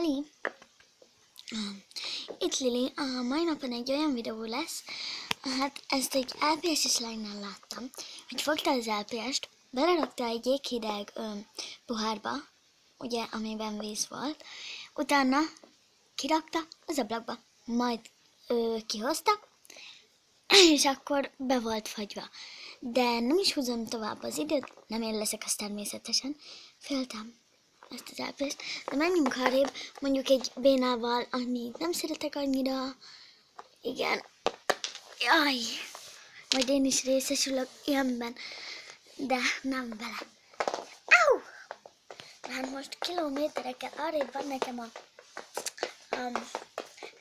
Helli! Itt Lili, a mai napon egy olyan videó lesz, hát ezt egy LPS-es lánynál láttam, hogy fogta az LPS-t, belerakta egy jéghideg pohárba, ugye, amiben víz volt, utána kirakta az ablakba, majd kihozta, és akkor be volt fagyva. De nem is húzom tovább az időt, nem én leszek az természetesen, féltem ezt az LPS-t, de menjünk arrébb, mondjuk egy bénával, amit nem szeretek annyira, igen, jaj, majd én is részesülök ilyenben, de nem vele. Au! Hát most kilométerekkel arrébb van nekem a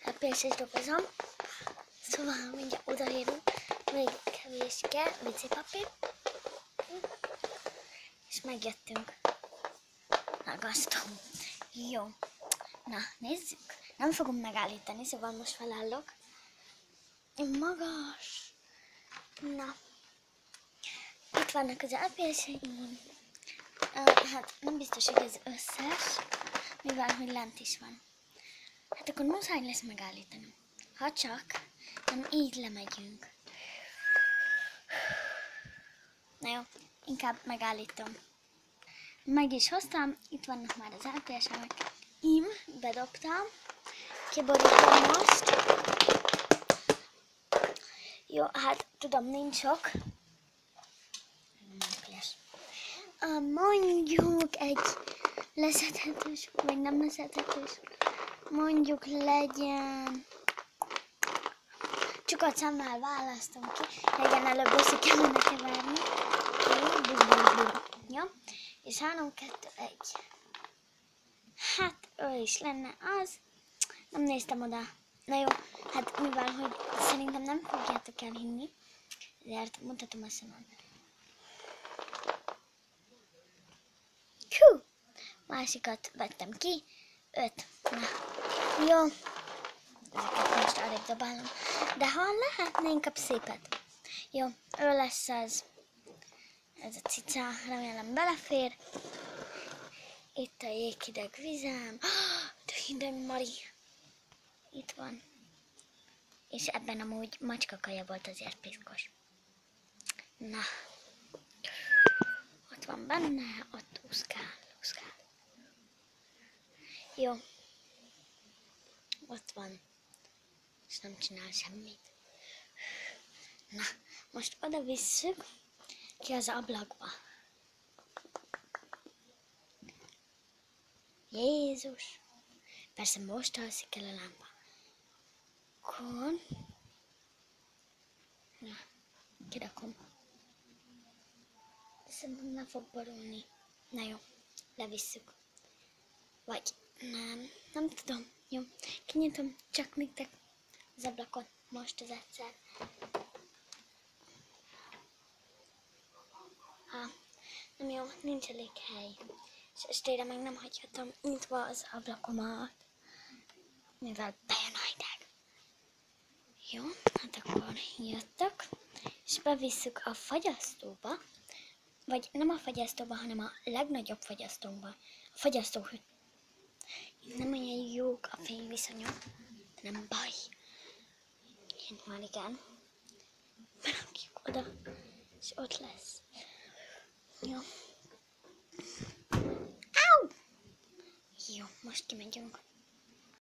LPS-es dobozom, szóval mindjárt odaérünk, még kevéske WC-papír, és megjöttünk. Ragasztó. Jó. Na, nézzük. Nem fogom megállítani, szóval most felállok. Magas. Na. Itt vannak az LPS-eim. Hát nem biztos, hogy ez összes, mivel hogy lent is van. Hát akkor muszáj lesz megállítani. Ha csak nem így lemegyünk. Na jó, inkább megállítom. Meg is hoztam, itt vannak már az LPS-emek. Bedobtam. Kiborítom most. Jó, hát tudom, nincs sok. Mondjuk egy leszedhetős, vagy nem leszedhetős. Mondjuk legyen... Csukat szemmel választom ki. Legyen előbb össze kellene keverni. Jó. És 3, 2, 1. Hát, ő is lenne az. Nem néztem oda. Na jó, hát mivel, hogy szerintem nem fogjátok elhinni, ezért mutatom a szemem. Hú! Másikat vettem ki. 5. Na, jó. Ezeket most arrébb dobálom. De ha lehetne, inkább szépet. Jó, ő lesz az. Ez a cica, remélem belefér. Itt a jéghideg vizem. De hideg, Mari. Itt van. És ebben amúgy macska kaja volt, azért piszkos. Na. Ott van benne, ott úszkál. Jó. Ott van. És nem csinál semmit. Na, most oda visszük ki az ablakba. Jézus! Persze most alszik el a lámpa. Akkor... Na, kirakom. Szerintem nem fog borulni. Na jó, levisszük. Vagy nem tudom. Jó, kinyitom csak nektek az ablakot most az egyszer. Nem jó, nincs elég hely. És estére meg nem hagyhatom nyitva az ablakomat, mivel bejön a hideg. Jó, hát akkor jöttök, és bevisszük a fagyasztóba, vagy nem a fagyasztóba, hanem a legnagyobb fagyasztóba. A fagyasztóhűt. Nem olyan jók a fényviszonyok, nem baj. Én már igen. Berakjuk oda, és ott lesz. Jó. Au! Jó, most kimegyünk.